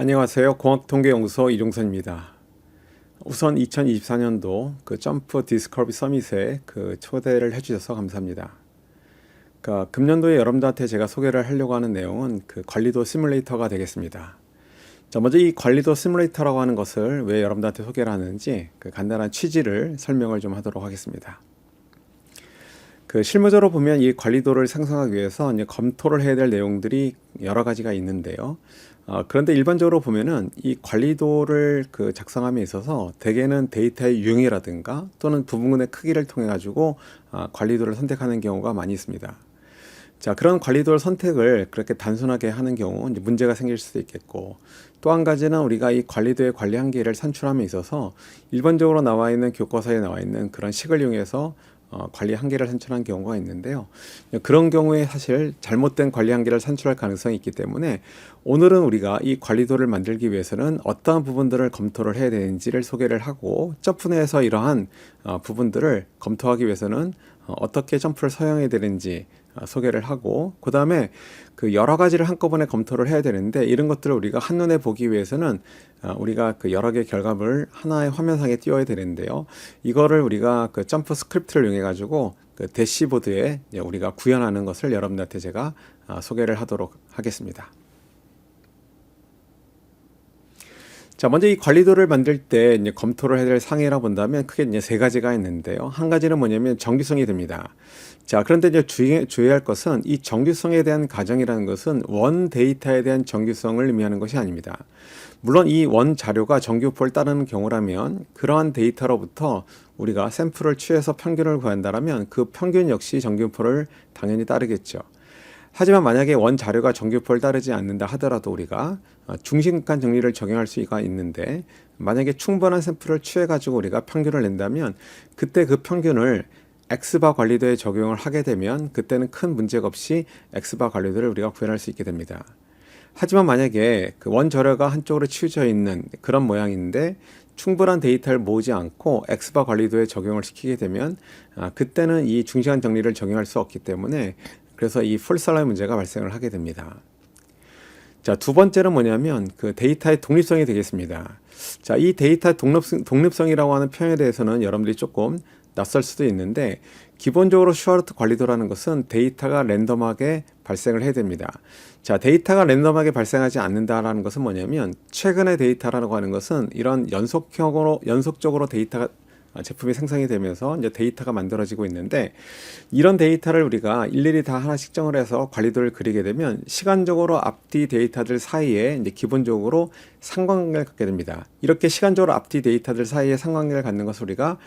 안녕하세요. 공학통계연구소 이종선입니다. 우선 2024년도 그 점프 디스커버리 서밋에 초대를 해주셔서 감사합니다. 금년도에 여러분들한테 제가 소개를 하려고 하는 내용은 관리도 시뮬레이터가 되겠습니다. 자, 먼저 이 관리도 시뮬레이터라고 하는 것을 왜 여러분들한테 소개를 하는지 간단한 취지를 설명을 좀 하도록 하겠습니다. 실무적으로 보면 이 관리도를 생성하기 위해서 이제 검토를 해야 될 내용들이 여러 가지가 있는데요. 그런데 일반적으로 보면은 이 관리도를 작성함에 있어서 대개는 데이터의 유형이라든가 또는 부분의 크기를 통해 가지고 관리도를 선택하는 경우가 많이 있습니다. 자, 그런 관리도를 선택을 그렇게 단순하게 하는 경우 이제 문제가 생길 수도 있겠고, 또 한 가지는 우리가 이 관리도의 관리 한계를 산출함에 있어서 일반적으로 나와 있는 교과서에 나와 있는 그런 식을 이용해서 관리 한계를 산출한 경우가 있는데요. 그런 경우에 사실 잘못된 관리 한계를 산출할 가능성이 있기 때문에 오늘은 우리가 이 관리도를 만들기 위해서는 어떠한 부분들을 검토를 해야 되는지를 소개를 하고, 점프 내에서 이러한 부분들을 검토하기 위해서는 어떻게 점프를 사용해야 되는지 소개를 하고, 그 다음에 여러 가지를 한꺼번에 검토를 해야 되는데 이런 것들을 우리가 한눈에 보기 위해서는 우리가 여러 개의 결과물을 하나의 화면상에 띄워야 되는데요. 이거를 우리가 점프 스크립트를 이용해 가지고 대시보드에 우리가 구현하는 것을 여러분들한테 제가 소개를 하도록 하겠습니다. 자, 먼저 이 관리도를 만들 때 이제 검토를 해야 될 사항이라 본다면 크게 이제 세 가지가 있는데요. 한 가지는 뭐냐면 정규성이 됩니다. 자, 그런데 이제 주의할 것은 이 정규성에 대한 가정이라는 것은 원 데이터에 대한 정규성을 의미하는 것이 아닙니다. 물론 이 원 자료가 정규표를 따르는 경우라면 그러한 데이터로부터 우리가 샘플을 취해서 평균을 구한다면 그 평균 역시 정규표를 당연히 따르겠죠. 하지만 만약에 원 자료가 정규표를 따르지 않는다 하더라도 우리가 중심간 정리를 적용할 수가 있는데, 만약에 충분한 샘플을 취해 가지고 우리가 평균을 낸다면 그때 그 평균을 X바 관리도에 적용을 하게 되면 그때는 큰 문제가 없이 X바 관리도를 우리가 구현할 수 있게 됩니다. 하지만 만약에 원 자료가 한쪽으로 치우쳐 있는 그런 모양인데 충분한 데이터를 모으지 않고 X바 관리도에 적용을 시키게 되면 그때는 이 중시간 정리를 적용할 수 없기 때문에, 그래서 이 폴살라의 문제가 발생을 하게 됩니다. 자, 두 번째는 뭐냐면 데이터의 독립성이 되겠습니다. 자, 이 데이터의 독립성이라고 하는 표현에 대해서는 여러분들이 조금 낯설 수도 있는데, 기본적으로 슈아르트 관리도라는 것은 데이터가 랜덤하게 발생을 해야 됩니다. 자, 데이터가 랜덤하게 발생하지 않는다라는 것은 뭐냐면, 최근의 데이터라고 하는 것은 이런 연속적으로 데이터가 제품이 생성이 되면서 이제 데이터가 만들어지고 있는데, 이런 데이터를 우리가 일일이 다 하나씩 정을 해서 관리도를 그리게 되면 시간적으로 앞뒤 데이터들 사이에 이제 기본적으로 상관관계를 갖게 됩니다. 이렇게 시간적으로 앞뒤 데이터들 사이에 상관관계를 갖는 것을 우리가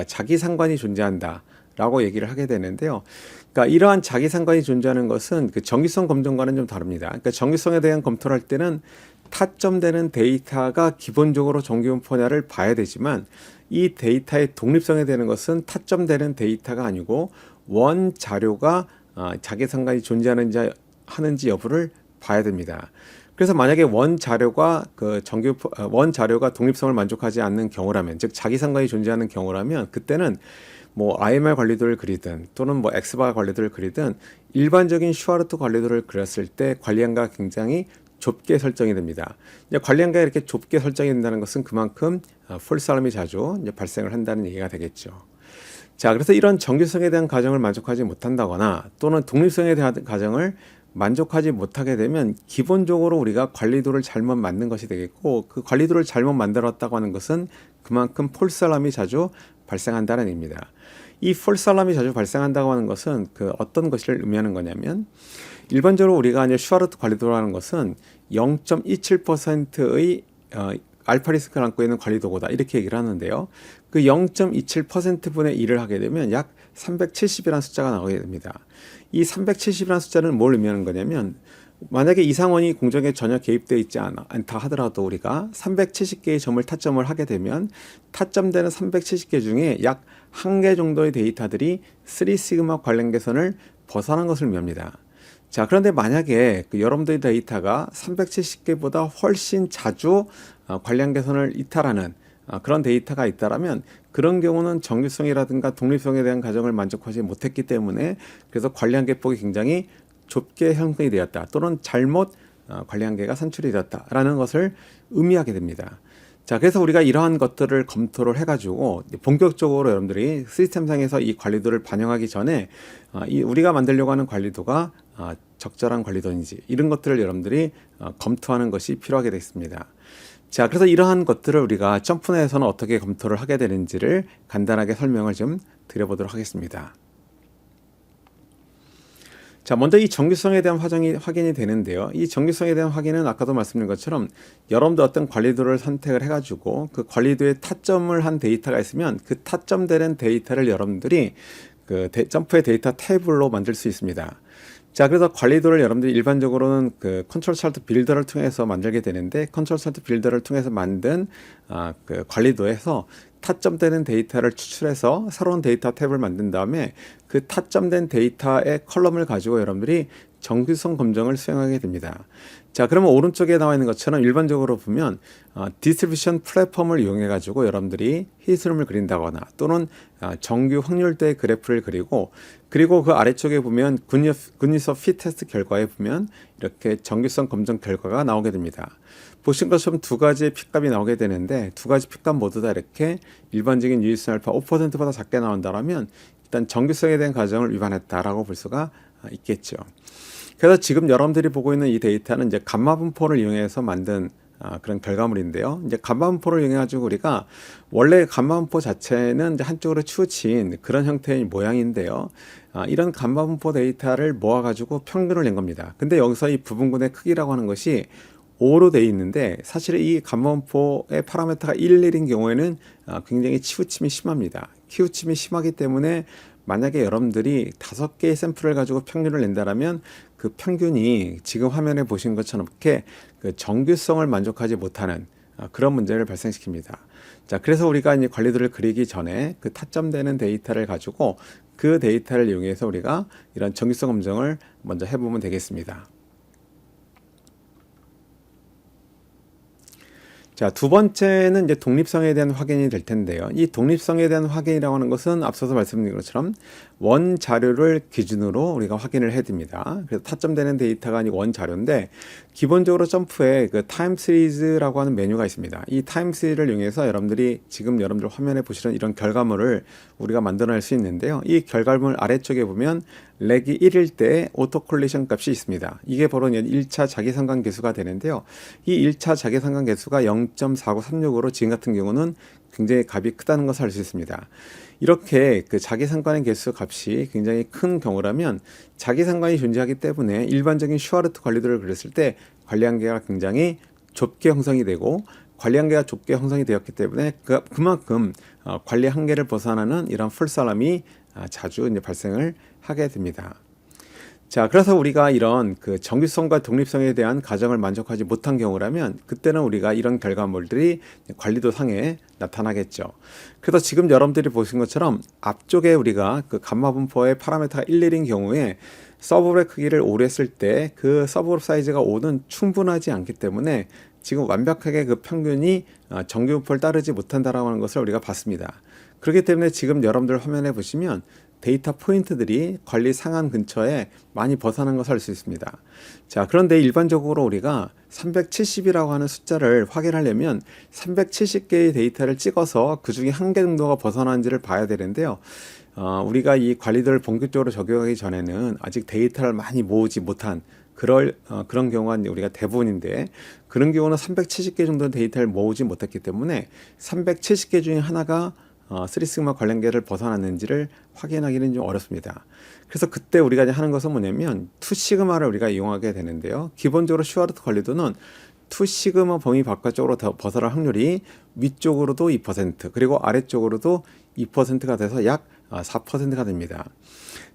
자기 상관이 존재한다 라고 얘기를 하게 되는데요. 이러한 자기 상관이 존재하는 것은 정규성 검증과는 좀 다릅니다. 정규성에 대한 검토를 할 때는 타점되는 데이터가 기본적으로 정규분포냐를 봐야 되지만, 이 데이터의 독립성에 대한 것은 타점되는 데이터가 아니고 원 자료가 자기 상관이 존재하는지 하는지 여부를 봐야 됩니다. 그래서 만약에 원 자료가 독립성을 만족하지 않는 경우라면, 즉 자기 상관이 존재하는 경우라면, 그때는 뭐 IMR 관리도를 그리든 또는 뭐 X바 관리도를 그리든 일반적인 슈아르트 관리도를 그렸을 때 관리한계가 굉장히 좁게 설정이 됩니다. 관리한계가 이렇게 좁게 설정이 된다는 것은 그만큼 폴살람이 자주 발생을 한다는 얘기가 되겠죠. 자, 그래서 이런 정규성에 대한 가정을 만족하지 못한다거나 또는 독립성에 대한 가정을 만족하지 못하게 되면 기본적으로 우리가 관리도를 잘못 만든 것이 되겠고, 그 관리도를 잘못 만들었다고 하는 것은 그만큼 폴살람이 자주 발생한다는 의미입니다. 이 폴살람이 자주 발생한다고 하는 것은 어떤 것을 의미하는 거냐면, 일반적으로 우리가 이제 슈아르트 관리도라는 것은 0.27%의 알파 리스크를 안고 있는 관리도고다 이렇게 얘기를 하는데요. 0.27%분의 1을 하게 되면 약 370이라는 숫자가 나오게 됩니다. 이 370이라는 숫자는 뭘 의미하는 거냐면, 만약에 이 상원이 공정에 전혀 개입되어 있지 않다 하더라도 우리가 370개의 점을 타점을 하게 되면 타점되는 370개 중에 약 1개 정도의 데이터들이 3시그마 관련계선을 벗어난 것을 의미합니다. 자, 그런데 만약에 여러분들의 데이터가 370개보다 훨씬 자주 관련계선을 이탈하는 그런 데이터가 있다라면, 그런 경우는 정규성이라든가 독립성에 대한 가정을 만족하지 못했기 때문에, 그래서 관리한계폭이 굉장히 좁게 형성이 되었다 또는 잘못 관리 한계가 산출이 되었다라는 것을 의미하게 됩니다. 자, 그래서 우리가 이러한 것들을 검토를 해가지고 본격적으로 여러분들이 시스템상에서 이 관리도를 반영하기 전에 우리가 만들려고 하는 관리도가 적절한 관리도인지 이런 것들을 여러분들이 검토하는 것이 필요하게 되겠습니다. 자, 그래서 이러한 것들을 우리가 점프 내에서는 어떻게 검토를 하게 되는지를 간단하게 설명을 좀 드려보도록 하겠습니다. 자, 먼저 이 정규성에 대한 확인이 되는데요. 이 정규성에 대한 확인은 아까도 말씀드린 것처럼 여러분들 어떤 관리도를 선택을 해가지고 그 관리도에 타점을 한 데이터가 있으면 그 타점되는 데이터를 여러분들이 그 점프의 데이터 테이블로 만들 수 있습니다. 자, 그래서 관리도를 여러분들이 일반적으로는 그 컨트롤 차트 빌더를 통해서 만들게 되는데, 컨트롤 차트 빌더를 통해서 만든 그 관리도에서 타점되는 데이터를 추출해서 새로운 데이터 탭을 만든 다음에 그 타점된 데이터의 컬럼을 가지고 여러분들이 정규성 검정을 수행하게 됩니다. 자, 그러면 오른쪽에 나와 있는 것처럼 일반적으로 보면 디스트리뷰션 플랫폼을 이용해 가지고 여러분들이 히스토그램을 그린다거나 또는 정규 확률대 그래프를 그리고 그 아래쪽에 보면 굿니스 오브 핏 테스트 결과에 보면 이렇게 정규성 검정 결과가 나오게 됩니다. 보신 것처럼 두 가지의 핏값이 나오게 되는데 두 가지 핏값 모두 다 이렇게 일반적인 유의선 알파 5%보다 작게 나온다면 일단 정규성에 대한 가정을 위반했다라고 볼 수가 있겠죠. 그래서 지금 여러분들이 보고 있는 이 데이터는 이제 감마 분포를 이용해서 만든 그런 결과물인데요. 이제 감마 분포를 이용해 가지고 우리가 원래 감마 분포 자체는 이제 한쪽으로 치우친 그런 형태의 모양인데요. 이런 감마 분포 데이터를 모아 가지고 평균을 낸 겁니다. 근데 여기서 이 부분군의 크기라고 하는 것이 5로 되어 있는데 사실 이 감마 분포의 파라미터가 1, 1인 경우에는 굉장히 치우침이 심합니다. 치우침이 심하기 때문에 만약에 여러분들이 5개의 샘플을 가지고 평균을 낸다라면 그 평균이 지금 화면에 보신 것처럼 이렇게 그 정규성을 만족하지 못하는 그런 문제를 발생시킵니다. 자, 그래서 우리가 이제 관리도를 그리기 전에 그 타점되는 데이터를 가지고 그 데이터를 이용해서 우리가 이런 정규성 검증을 먼저 해보면 되겠습니다. 자, 두 번째는 이제 독립성에 대한 확인이 될 텐데요. 이 독립성에 대한 확인이라고 하는 것은 앞서서 말씀드린 것처럼 원 자료를 기준으로 우리가 확인을 해야 됩니다. 그래서 타점되는 데이터가 아니고 원 자료인데 기본적으로 점프에 그 타임 시리즈라고 하는 메뉴가 있습니다. 이 타임 시리즈를 이용해서 여러분들이 지금 여러분들 화면에 보시는 이런 결과물을 우리가 만들어낼 수 있는데요. 이 결과물 아래쪽에 보면 렉이 1일 때 오토 콜리션 값이 있습니다. 이게 바로 1차 자기상관 계수가 되는데요. 이 1차 자기상관 계수가 0.4936으로 지금 같은 경우는 굉장히 값이 크다는 것을 알 수 있습니다. 이렇게 그 자기상관의 개수 값이 굉장히 큰 경우라면 자기상관이 존재하기 때문에 일반적인 슈아르트 관리도를 그렸을 때 관리한계가 굉장히 좁게 형성이 되고 관리한계가 좁게 형성이 되었기 때문에 그만큼 관리 한계를 벗어나는 이런 풀사람이 자주 이제 발생을 하게 됩니다. 자, 그래서 우리가 이런 그 정규성과 독립성에 대한 가정을 만족하지 못한 경우라면 그때는 우리가 이런 결과물들이 관리도 상에 나타나겠죠. 그래서 지금 여러분들이 보신 것처럼 앞쪽에 우리가 그 감마 분포의 파라미터가 1, 1인 경우에 서브그룹의 크기를 5로 했을 때 그 서브그룹 사이즈가 5는 충분하지 않기 때문에 지금 완벽하게 그 평균이 정규 분포를 따르지 못한다라고 하는 것을 우리가 봤습니다. 그렇기 때문에 지금 여러분들 화면에 보시면 데이터 포인트들이 관리 상한 근처에 많이 벗어난 것을 알 수 있습니다. 자, 그런데 일반적으로 우리가 370이라고 하는 숫자를 확인하려면 370개의 데이터를 찍어서 그 중에 한 개 정도가 벗어나는지를 봐야 되는데요. 우리가 이 관리들을 본격적으로 적용하기 전에는 아직 데이터를 많이 모으지 못한 그런 경우가 우리가 대부분인데 그런 경우는 370개 정도의 데이터를 모으지 못했기 때문에 370개 중에 하나가 3시그마 관련계를 벗어났는지를 확인하기는 좀 어렵습니다. 그래서 그때 우리가 이제 하는 것은 뭐냐면 2시그마를 우리가 이용하게 되는데요. 기본적으로 슈아르트 관리도는 2시그마 범위 바깥쪽으로 더 벗어날 확률이 위쪽으로도 2% 그리고 아래쪽으로도 2%가 돼서 약 4%가 됩니다.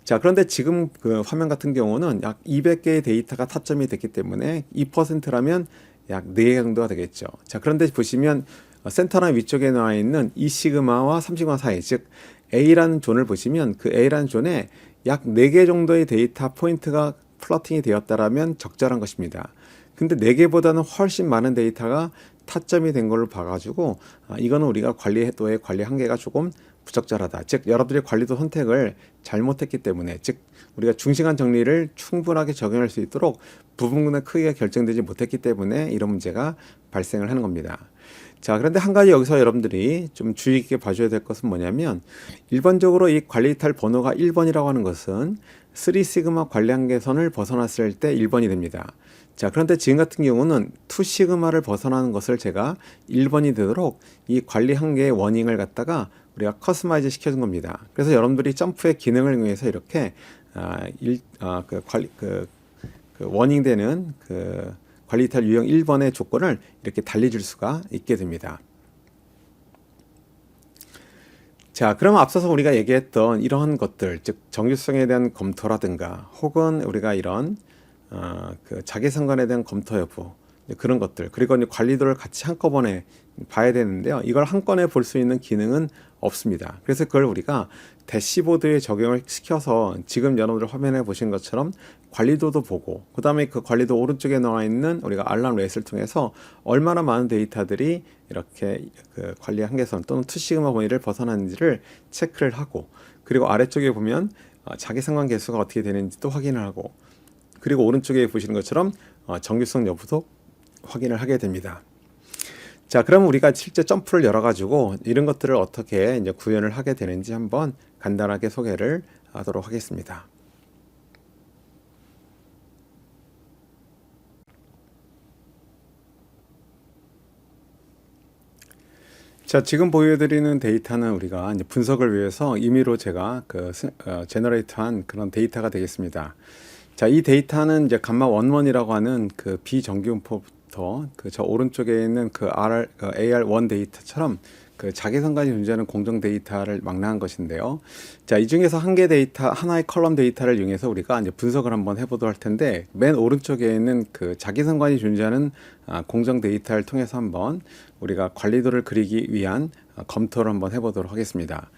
자, 그런데 지금 그 화면 같은 경우는 약 200개의 데이터가 타점이 됐기 때문에 2%라면 약 4개 정도가 되겠죠. 자, 그런데 보시면 센터랑 위쪽에 나와 있는 2시그마와 3시그마 사이, 즉 A라는 존을 보시면 그 A라는 존에 약 4개 정도의 데이터 포인트가 플러팅이 되었다라면 적절한 것입니다. 근데 4개보다는 훨씬 많은 데이터가 타점이 된 걸로 봐가지고 이거는 우리가 관리도의 관리 한계가 조금 부적절하다. 즉 여러분들이 관리도 선택을 잘못했기 때문에, 즉 우리가 중시간 정리를 충분하게 적용할 수 있도록 부분의 크기가 결정되지 못했기 때문에 이런 문제가 발생을 하는 겁니다. 자, 그런데 한 가지 여기서 여러분들이 좀 주의 깊게 봐줘야 될 것은 뭐냐면, 일반적으로 이 관리 이탈 번호가 1번이라고 하는 것은 3시그마 관리 한계선을 벗어났을 때 1번이 됩니다. 자, 그런데 지금 같은 경우는 2시그마를 벗어나는 것을 제가 1번이 되도록 이 관리 한계의 워닝을 갖다가 우리가 커스터마이즈 시켜준 겁니다. 그래서 여러분들이 점프의 기능을 이용해서 이렇게 워닝되는 관리 이탈 유형 1번의 조건을 이렇게 달리줄 수가 있게 됩니다. 자, 그럼 앞서서 우리가 얘기했던 이러한 것들, 즉 정규성에 대한 검토라든가 혹은 우리가 이런 자기상관에 대한 검토 여부, 그런 것들, 그리고 관리도를 같이 한꺼번에 봐야 되는데요. 이걸 한 건에 볼 수 있는 기능은 없습니다. 그래서 그걸 우리가 대시보드에 적용을 시켜서 지금 여러분들 화면에 보신 것처럼 관리도도 보고, 그 다음에 그 관리도 오른쪽에 나와 있는 우리가 알람 레이스를 통해서 얼마나 많은 데이터들이 이렇게 그 관리 한계선 또는 2시그마 범위를 벗어나는지를 체크를 하고, 그리고 아래쪽에 보면 자기상관 개수가 어떻게 되는지도 확인을 하고, 그리고 오른쪽에 보시는 것처럼 정규성 여부도 확인을 하게 됩니다. 자, 그럼 우리가 실제 점프를 열어가지고 이런 것들을 어떻게 이제 구현을 하게 되는지 한번 간단하게 소개를 하도록 하겠습니다. 자, 지금 보여드리는 데이터는 우리가 이제 분석을 위해서 임의로 제가 제너레이트한 그런 데이터가 되겠습니다. 자, 이 데이터는 이제 감마 11이라고 하는 그 비정규분포부터 저 오른쪽에 있는 AR1 데이터처럼 자기상관이 존재하는 공정 데이터를 망라한 것인데요. 자, 이 중에서 한 개 데이터, 하나의 컬럼 데이터를 이용해서 우리가 이제 분석을 한번 해보도록 할 텐데, 맨 오른쪽에 있는 자기상관이 존재하는 공정 데이터를 통해서 한번 우리가 관리도를 그리기 위한 검토를 한번 해보도록 하겠습니다.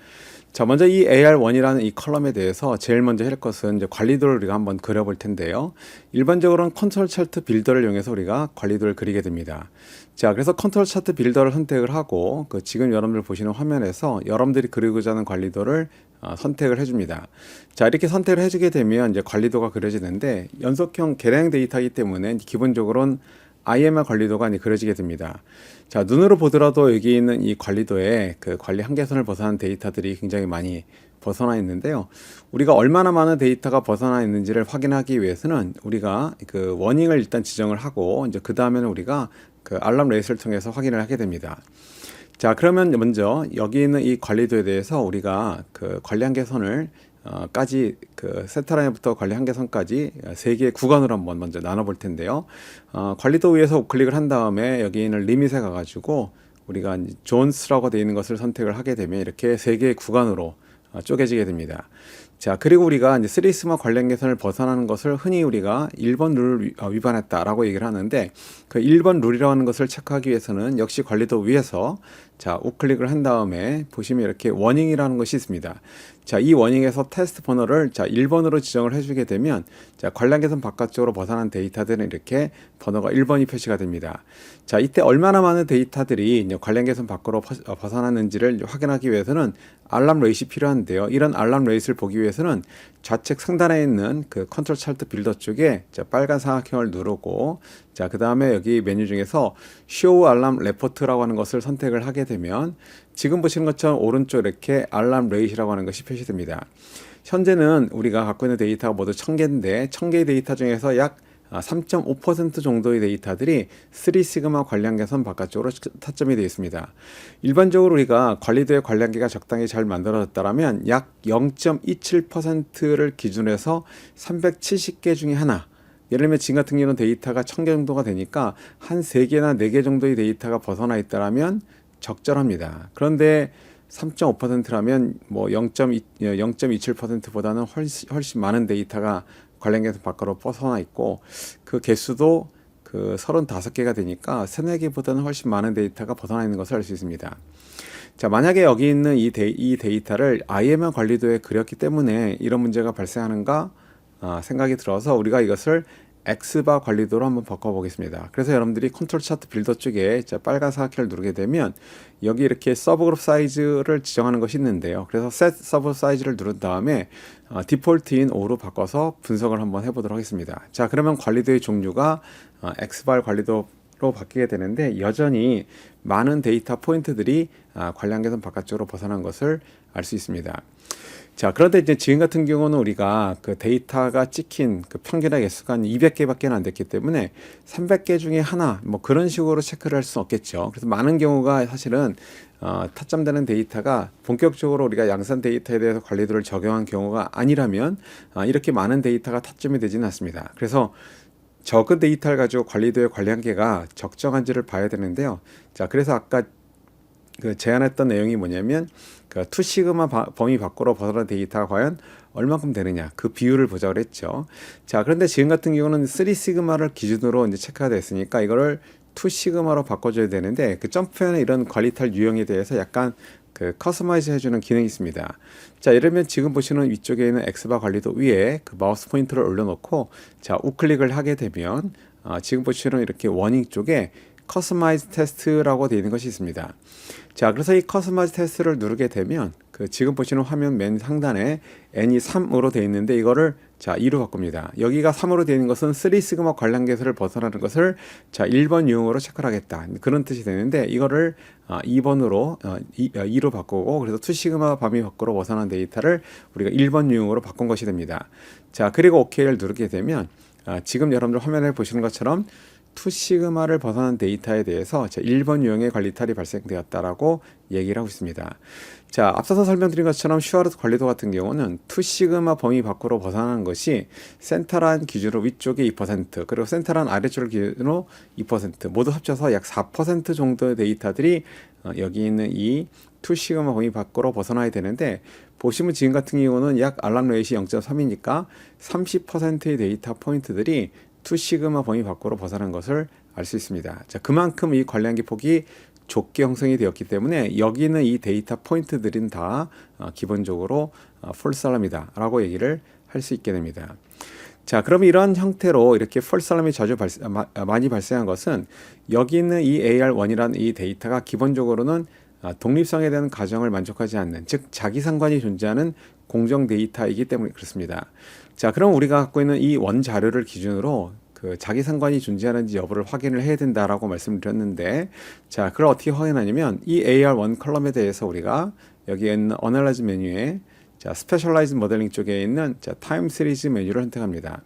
자, 먼저 이 AR1이라는 이 컬럼에 대해서 제일 먼저 할 것은 이제 관리도를 우리가 한번 그려볼 텐데요. 일반적으로는 컨트롤 차트 빌더를 이용해서 우리가 관리도를 그리게 됩니다. 자, 그래서 컨트롤 차트 빌더를 선택을 하고 지금 여러분들 보시는 화면에서 여러분들이 그리고자 하는 관리도를 선택을 해줍니다. 자, 이렇게 선택을 해주게 되면 이제 관리도가 그려지는데, 연속형 계량 데이터이기 때문에 기본적으로는 IMR 관리도가 그려지게 됩니다. 자, 눈으로 보더라도 여기 있는 이 관리도에 관리 한계선을 벗어난 데이터들이 굉장히 많이 벗어나 있는데요. 우리가 얼마나 많은 데이터가 벗어나 있는지를 확인하기 위해서는 우리가 워닝을 일단 지정을 하고, 이제 그 다음에는 우리가 알람 레이스를 통해서 확인을 하게 됩니다. 자, 그러면 먼저 여기 있는 이 관리도에 대해서 우리가 관리 한계선을 세터라인부터 관리 한계선까지 3개의 구간으로 한번 먼저 나눠볼 텐데요. 관리도 위에서 우클릭을 한 다음에 여기 있는 리밋에 가가지고 우리가 존스라고 되어 있는 것을 선택을 하게 되면 이렇게 3개의 구간으로 쪼개지게 됩니다. 자, 그리고 우리가 이제 3시그마 관리 한계선을 벗어나는 것을 흔히 우리가 1번 룰을 위반했다라고 얘기를 하는데, 1번 룰이라고 하는 것을 체크하기 위해서는 역시 관리도 위에서 우클릭을 한 다음에 보시면 이렇게 워닝이라는 것이 있습니다. 자, 이 워닝에서 테스트 번호를 1번으로 지정을 해주게 되면 관리 한계선 바깥쪽으로 벗어난 데이터들은 이렇게 번호가 1번이 표시가 됩니다. 자, 이때 얼마나 많은 데이터들이 이제 관리 한계선 밖으로 벗어났는지를 확인하기 위해서는 알람 레이스이 필요한데요. 이런 알람 레이스를 보기 위해서는 좌측 상단에 있는 컨트롤 차트 빌더 쪽에 빨간 삼각형을 누르고, 자, 그 다음에 여기 메뉴 중에서 Show Alarm Report라고 하는 것을 선택을 하게 되면 지금 보시는 것처럼 오른쪽 이렇게 알람 레이스라고 하는 것이 표시됩니다. 현재는 우리가 갖고 있는 데이터가 모두 1000개인데 1000개의 데이터 중에서 약 3.5% 정도의 데이터들이 3시그마 관리 한계선 바깥쪽으로 타점이 되어 있습니다. 일반적으로 우리가 관리도의 관리 한계가 적당히 잘 만들어졌다면 약 0.27%를 기준으로 해서 370개 중에 하나, 예를 들면 지금 같은 경우는 데이터가 1000개 정도가 되니까 한 3개나 4개 정도의 데이터가 벗어나 있다면 적절합니다. 그런데 3.5%라면 뭐 0.27%보다는 훨씬 많은 데이터가 관련 계선 밖으로 벗어나 있고, 그 개수도 35개가 되니까 3, 4개보다는 훨씬 많은 데이터가 벗어나 있는 것을 알 수 있습니다. 자, 만약에 여기 있는 이 데이터를 IMR 관리도에 그렸기 때문에 이런 문제가 발생하는가 생각이 들어서 우리가 이것을 X바 관리도로 한번 바꿔보겠습니다. 그래서 여러분들이 컨트롤 차트 빌더 쪽에 빨간 사각형을 누르게 되면 여기 이렇게 서브그룹 사이즈를 지정하는 것이 있는데요. 그래서 set 서브 사이즈를 누른 다음에 디폴트인 5로 바꿔서 분석을 한번 해보도록 하겠습니다. 자, 그러면 관리도의 종류가 X바 관리도로 바뀌게 되는데 여전히 많은 데이터 포인트들이 관리한계선 바깥쪽으로 벗어난 것을 알 수 있습니다. 자, 그런데 이제 지금 같은 경우는 우리가 그 데이터가 찍힌 그 평균의 개수가 한 200개밖에 안 됐기 때문에 300개 중에 하나 뭐 그런 식으로 체크를 할 수는 없겠죠. 그래서 많은 경우가 사실은 타점되는 데이터가 본격적으로 우리가 양산 데이터에 대해서 관리도를 적용한 경우가 아니라면 이렇게 많은 데이터가 타점이 되지는 않습니다. 그래서 적은 데이터를 가지고 관리도의 관리한계가 적정한지를 봐야 되는데요. 자, 그래서 아까 그 제안했던 내용이 뭐냐면 그 2시그마 범위 밖으로 벗어난 데이터가 과연 얼마큼 되느냐 그 비율을 보자고 했죠. 자, 그런데 지금 같은 경우는 3시그마를 기준으로 이제 체크가 됐으니까 이거를 2시그마로 바꿔줘야 되는데 그 점프에는 이런 관리탈 유형에 대해서 약간 그 커스터마이즈 해주는 기능이 있습니다. 자, 이러면 지금 보시는 위쪽에 있는 X바 관리도 위에 그 마우스 포인터를 올려놓고 자, 우클릭을 하게 되면 지금 보시는 이렇게 워닝 쪽에 커스터마이즈 테스트라고 되어 있는 것이 있습니다. 자, 그래서 이 커스터마이즈 테스트를 누르게 되면 그 지금 보시는 화면 맨 상단에 n이 3으로 되어 있는데 이거를 자 2로 바꿉니다. 여기가 3으로 되어 있는 것은 3시그마 관련계수를 벗어나는 것을 자 1번 유형으로 체크를 하겠다 그런 뜻이 되는데 이거를 2번으로 2로 바꾸고 그래서 2시그마 범위 밖으로 벗어난 데이터를 우리가 1번 유형으로 바꾼 것이 됩니다. 자, 그리고 OK를 누르게 되면 지금 여러분들 화면에 보시는 것처럼 2시그마를 벗어난 데이터에 대해서 1번 유형의 관리탈이 발생되었다라고 얘기를 하고 있습니다. 자, 앞서서 설명드린 것처럼 슈아르트 관리도 같은 경우는 2시그마 범위 밖으로 벗어나는 것이 센터란 기준으로 위쪽에 2% 그리고 센터란 아래쪽을 기준으로 2% 모두 합쳐서 약 4% 정도의 데이터들이 여기 있는 이 2시그마 범위 밖으로 벗어나야 되는데 보시면 지금 같은 경우는 약 알람 레이시 0.3이니까 30%의 데이터 포인트들이 2시그마 범위 밖으로 벗어난 것을 알 수 있습니다. 자, 그만큼 이 관리한계 폭이 좁게 형성이 되었기 때문에 여기는 이 데이터 포인트들은 다 기본적으로 폴스 알람이다 라고 얘기를 할 수 있게 됩니다. 자, 그럼 이런 형태로 이렇게 폴스 알람이 자주 많이 발생한 것은 여기 있는 이 AR1이라는 이 데이터가 기본적으로는 독립성에 대한 가정을 만족하지 않는 즉 자기상관이 존재하는 공정 데이터이기 때문에 그렇습니다. 자, 그럼 우리가 갖고 있는 이 원 자료를 기준으로 그 자기상관이 존재하는지 여부를 확인을 해야 된다라고 말씀을 드렸는데 자, 그걸 어떻게 확인하냐면 이 AR1 컬럼에 대해서 우리가 여기에 있는 어널라이즈 메뉴에 자, 스페셜라이즈 모델링 쪽에 있는 자, 타임 시리즈 메뉴를 선택합니다.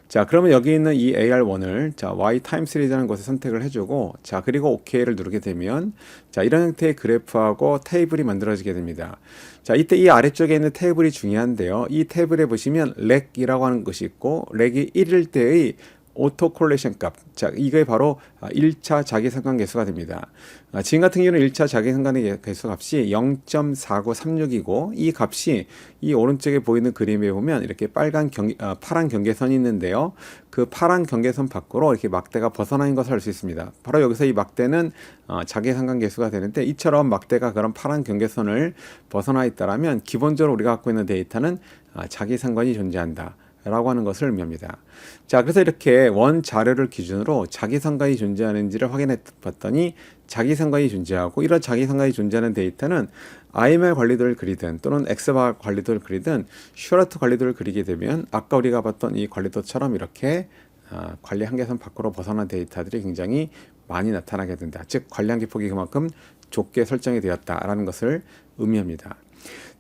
자, 그러면 여기 있는 이 AR1을 자, Y 타임 시리즈라는 것을 선택을 해주고 자, 그리고 OK를 누르게 되면 자, 이런 형태의 그래프하고 테이블이 만들어지게 됩니다. 자, 이때 이 아래쪽에 있는 테이블이 중요한데요. 이 테이블에 보시면 렉이라고 하는 것이 있고 렉이 1일 때의 오토 콜레이션 값. 자, 이게 바로 1차 자기상관 계수가 됩니다. 지금 같은 경우는 1차 자기상관의 계수 값이 0.4936이고 이 값이 이 오른쪽에 보이는 그림에 보면 이렇게 파란 경계선이 있는데요. 그 파란 경계선 밖으로 이렇게 막대가 벗어나는 것을 알 수 있습니다. 바로 여기서 이 막대는 자기상관 계수가 되는데 이처럼 막대가 그런 파란 경계선을 벗어나 있다라면 기본적으로 우리가 갖고 있는 데이터는 자기상관이 존재한다. 라고 하는 것을 의미합니다. 자, 그래서 이렇게 원 자료를 기준으로 자기상관이 존재하는지를 확인해 봤더니 자기상관이 존재하고 이런 자기상관이 존재하는 데이터는 IML 관리도를 그리든 또는 X바 관리도를 그리든 슈아르트 관리도를 그리게 되면 아까 우리가 봤던 이 관리도처럼 이렇게 관리 한계선 밖으로 벗어난 데이터들이 굉장히 많이 나타나게 된다. 즉 관리 한계 폭이 그만큼 좁게 설정이 되었다라는 것을 의미합니다.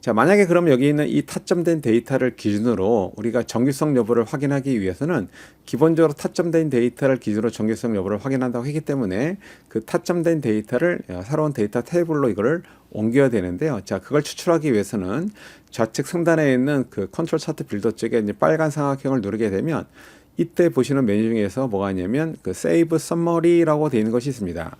자, 만약에 그럼 여기 있는 이 타점된 데이터를 기준으로 우리가 정규성 여부를 확인하기 위해서는 기본적으로 타점된 데이터를 기준으로 정규성 여부를 확인한다고 하기 때문에 그 타점된 데이터를 새로운 데이터 테이블로 이거를 옮겨야 되는데요. 자, 그걸 추출하기 위해서는 좌측 상단에 있는 그 컨트롤 차트 빌더 쪽에 이제 빨간 삼각형을 누르게 되면 이때 보시는 메뉴 중에서 뭐가 있냐면 그 세이브 썸머리라고 되어 있는 것이 있습니다.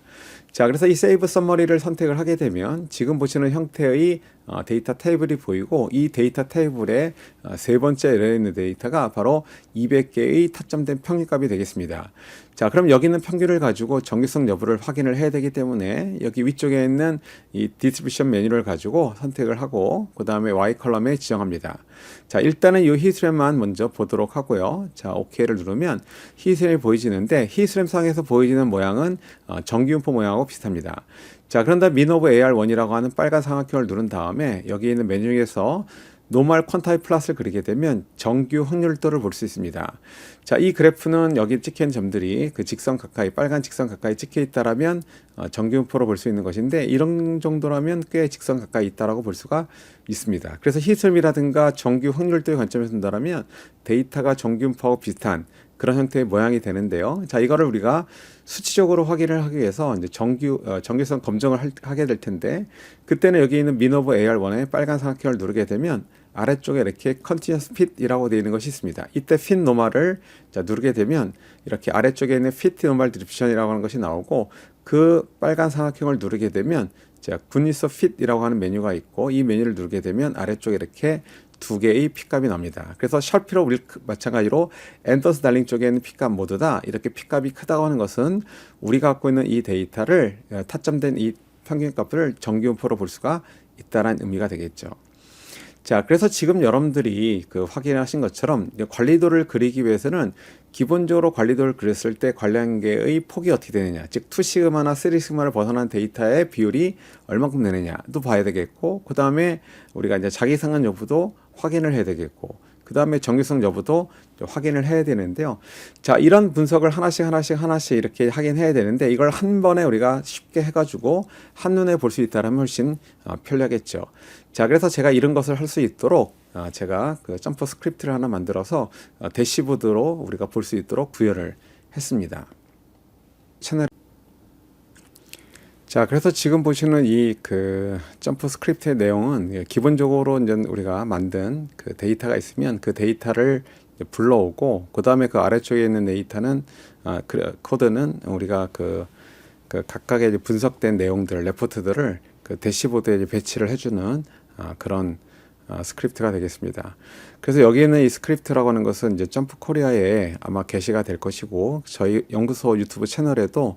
자, 그래서 이 세이브 서머리를 선택을 하게 되면 지금 보시는 형태의 데이터 테이블이 보이고, 이 데이터 테이블의 세 번째 열려 있는 데이터가 바로 200개의 타점된 평균값이 되겠습니다. 자, 그럼 여기 있는 평균을 가지고 정규성 여부를 확인을 해야 되기 때문에 여기 위쪽에 있는 이 디스트리뷰션 메뉴를 가지고 선택을 하고, 그 다음에 Y 컬럼에 지정합니다. 자, 일단은 이 히스토그램만 먼저 보도록 하고요. 자, OK를 누르면 히스토그램이 보이지는데, 히스토그램 상에서 보이지는 모양은 정규분포 모양하고 비슷합니다. 자, 그런 다음 min of AR1이라고 하는 빨간 삼각형을 누른 다음에 여기 있는 메뉴에서 노멀 퀀타이 플롯을 그리게 되면 정규 확률도를 볼 수 있습니다. 자, 이 그래프는 여기 찍힌 점들이 그 직선 가까이, 빨간 직선 가까이 찍혀 있다라면 정규분포로 볼 수 있는 것인데, 이런 정도라면 꽤 직선 가까이 있다라고 볼 수가 있습니다. 그래서 히스토그램이라든가 정규 확률도의 관점에서 본다면 데이터가 정규분포하고 비슷한 그런 형태의 모양이 되는데요. 자, 이거를 우리가 수치적으로 확인을 하기 위해서 이제 정규성 검증을 하게 될 텐데, 그때는 여기 있는 min of AR1의 빨간 삼각형을 누르게 되면 아래쪽에 이렇게 continuous fit이라고 되어 있는 것이 있습니다. 이때 fit normal을 누르게 되면 이렇게 아래쪽에 있는 fit normal distribution이라고 하는 것이 나오고, 그 빨간 삼각형을 누르게 되면 자, goodness of fit이라고 하는 메뉴가 있고, 이 메뉴를 누르게 되면 아래쪽에 이렇게 두 개의 핏값이 납니다. 그래서 샤피로 마찬가지로 앤더스 달링 쪽에 있는 핏값 모두 다 이렇게 핏값이 크다고 하는 것은 우리가 갖고 있는 이 데이터를 타점된 이 평균값을 정규분포로 볼 수가 있다는 의미가 되겠죠. 자, 그래서 지금 여러분들이 확인하신 것처럼 관리도를 그리기 위해서는 기본적으로 관리도를 그렸을 때 관리한계의 폭이 어떻게 되느냐, 즉 2시그마나 3시그마를 벗어난 데이터의 비율이 얼마큼 되느냐도 봐야 되겠고, 그 다음에 우리가 이제 자기상한 여부도 확인을 해야 되겠고, 그 다음에 정규성 여부도 확인을 해야 되는데요. 자, 이런 분석을 하나씩 이렇게 하긴 해야 되는데, 이걸 한 번에 우리가 쉽게 해가지고 한눈에 볼 수 있다면 훨씬 편리하겠죠. 자, 그래서 제가 이런 것을 할 수 있도록 제가 그 점프 스크립트를 하나 만들어서 대시보드로 우리가 볼 수 있도록 구현을 했습니다. 채널. 자, 그래서 지금 보시는 이 점프 스크립트의 내용은 기본적으로 이제 우리가 만든 그 데이터가 있으면 그 데이터를 불러오고, 그 다음에 그 아래쪽에 있는 데이터는 코드는 우리가 각각의 분석된 내용들, 레포트들을 그 대시보드에 배치를 해주는 그런 스크립트가 되겠습니다. 그래서 여기 있는 이 스크립트라고 하는 것은 이제 점프 코리아에 아마 게시가 될 것이고, 저희 연구소 유튜브 채널에도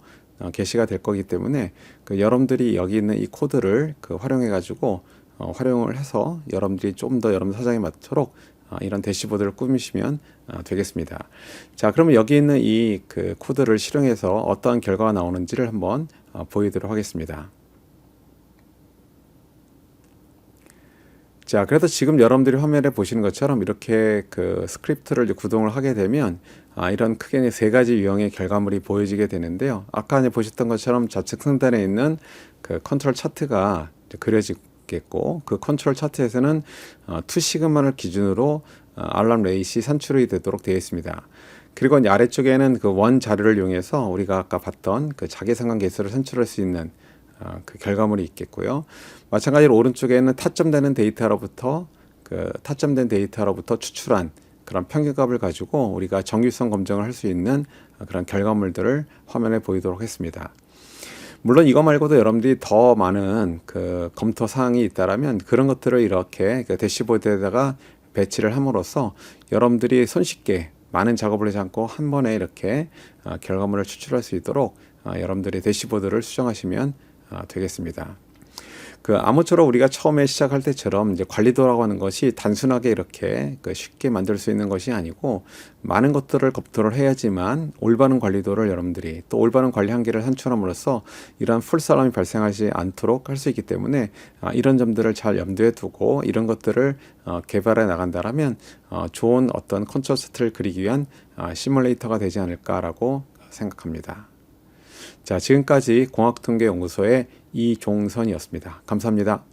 게시가 될 거기 때문에 여러분들이 여기 있는 이 코드를 활용해 가지고 활용을 해서 여러분들이 좀 더 여러분 사정에 맞도록 이런 대시보드를 꾸미시면 되겠습니다. 자, 그러면 여기 있는 이 코드를 실행해서 어떠한 결과가 나오는지를 한번 보이도록 하겠습니다. 자, 그래서 지금 여러분들이 화면에 보시는 것처럼 이렇게 스크립트를 이제 구동을 하게 되면 이런 크게 세 가지 유형의 결과물이 보여지게 되는데요. 아까 이제 보셨던 것처럼 좌측 상단에 있는 컨트롤 차트가 그려지겠고, 그 컨트롤 차트에서는 2시그마를 기준으로 알람 레이시 산출이 되도록 되어 있습니다. 그리고 이제 아래쪽에는 원 자료를 이용해서 우리가 아까 봤던 자기상관 계수를 산출할 수 있는 결과물이 있겠고요. 마찬가지로 오른쪽에는 타점된 데이터로부터 추출한 그런 평균값을 가지고 우리가 정규성 검증을 할 수 있는 그런 결과물들을 화면에 보이도록 했습니다. 물론 이거 말고도 여러분들이 더 많은 검토 사항이 있다라면 그런 것들을 이렇게 대시보드에다가 배치를 함으로써 여러분들이 손쉽게 많은 작업을 하지 않고 한 번에 이렇게 결과물을 추출할 수 있도록 여러분들이 대시보드를 수정하시면 되겠습니다. 아무쪼록 우리가 처음에 시작할 때처럼 이제 관리도라고 하는 것이 단순하게 이렇게 쉽게 만들 수 있는 것이 아니고, 많은 것들을 검토를 해야지만 올바른 관리도를 여러분들이 또 올바른 관리 한계를 산출함으로써 이러한 풀사람이 발생하지 않도록 할 수 있기 때문에 이런 점들을 잘 염두에 두고 이런 것들을 개발해 나간다라면 좋은 어떤 컨트롤 차트를 그리기 위한 시뮬레이터가 되지 않을까라고 생각합니다. 자, 지금까지 공학통계연구소의 이종선이었습니다. 감사합니다.